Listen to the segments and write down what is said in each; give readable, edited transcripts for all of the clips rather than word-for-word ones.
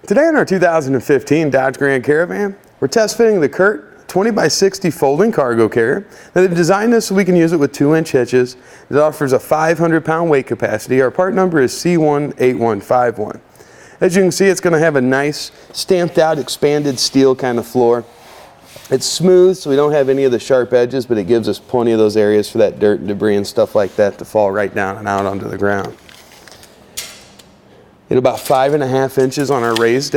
Today in our 2015 Dodge Grand Caravan, we're test fitting the CURT 20x60 folding cargo carrier. Now, they've designed this so we can use it with 2-inch hitches. It offers a 500-pound weight capacity. Our part number is C18151. As you can see, it's going to have a nice stamped out expanded steel kind of floor. It's smooth, so we don't have any of the sharp edges, but it gives us plenty of those areas for that dirt and debris and stuff like that to fall right down and out onto the ground. At about 5.5 inches on our raised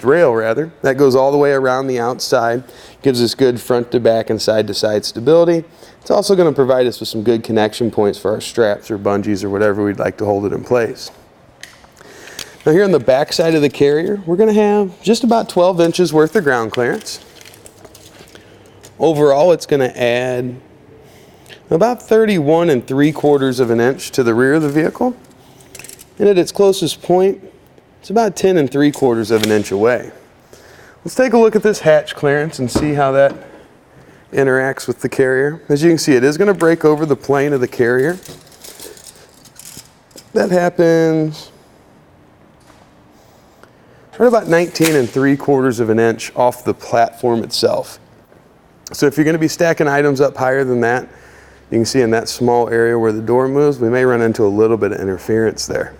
rail rather. That goes all the way around the outside, gives us good front to back and side to side stability. It's also going to provide us with some good connection points for our straps or bungees or whatever we'd like to hold it in place. Now here on the back side of the carrier, we're going to have just about 12 inches worth of ground clearance. Overall, it's going to add about 31 3/4 of an inch to the rear of the vehicle. And at its closest point, it's about 10 3/4 of an inch away. Let's take a look at this hatch clearance and see how that interacts with the carrier. As you can see, it is going to break over the plane of the carrier. That happens right about 19 3/4 of an inch off the platform itself. So if you're going to be stacking items up higher than that, you can see in that small area where the door moves, we may run into a little bit of interference there.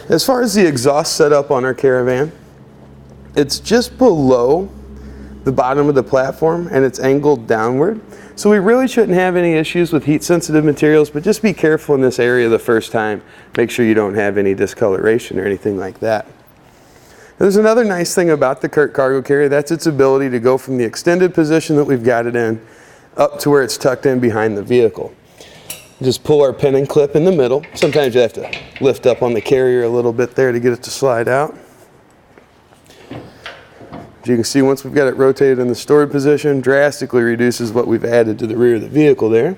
As far as the exhaust setup on our Caravan, it's just below the bottom of the platform and it's angled downward. So we really shouldn't have any issues with heat sensitive materials, but just be careful in this area the first time. Make sure you don't have any discoloration or anything like that. There's another nice thing about the CURT cargo carrier, that's its ability to go from the extended position that we've got it in up to where it's tucked in behind the vehicle. Just pull our pin and clip in the middle. Sometimes you have to lift up on the carrier a little bit there to get it to slide out. As you can see, once we've got it rotated in the stored position, drastically reduces what we've added to the rear of the vehicle there. And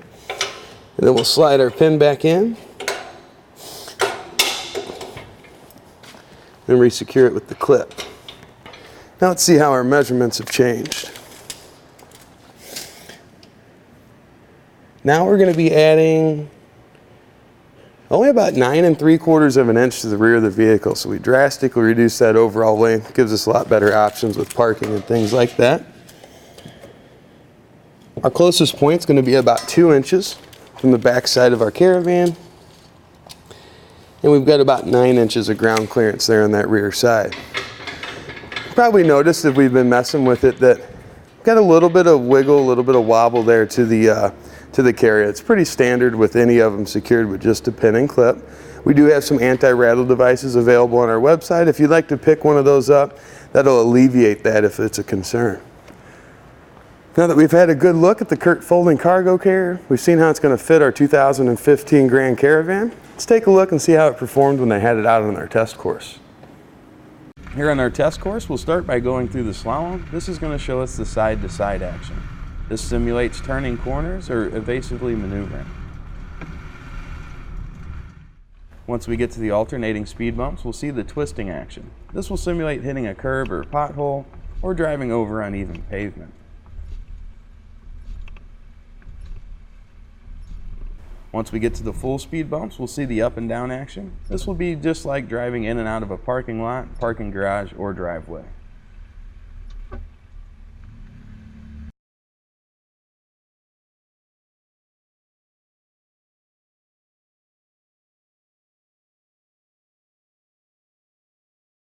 then we'll slide our pin back in and re-secure it with the clip. Now let's see how our measurements have changed. Now we're going to be adding only about 9 3/4 of an inch to the rear of the vehicle. So we drastically reduce that overall length. Gives us a lot better options with parking and things like that. Our closest point is going to be about 2 inches from the back side of our Caravan. And we've got about 9 inches of ground clearance there on that rear side. You probably noticed if we've been messing with it that got a little bit of wiggle, a little bit of wobble there to the carrier. It's pretty standard with any of them secured with just a pin and clip. We do have some anti-rattle devices available on our website. If you'd like to pick one of those up, that'll alleviate that if it's a concern. Now that we've had a good look at the CURT folding cargo carrier, we've seen how it's going to fit our 2015 Grand Caravan. Let's take a look and see how it performed when they had it out on our test course. Here on our test course, we'll start by going through the slalom. This is going to show us the side-to-side action. This simulates turning corners or evasively maneuvering. Once we get to the alternating speed bumps, we'll see the twisting action. This will simulate hitting a curb or pothole or driving over uneven pavement. Once we get to the full speed bumps, we'll see the up and down action. This will be just like driving in and out of a parking lot, parking garage, or driveway.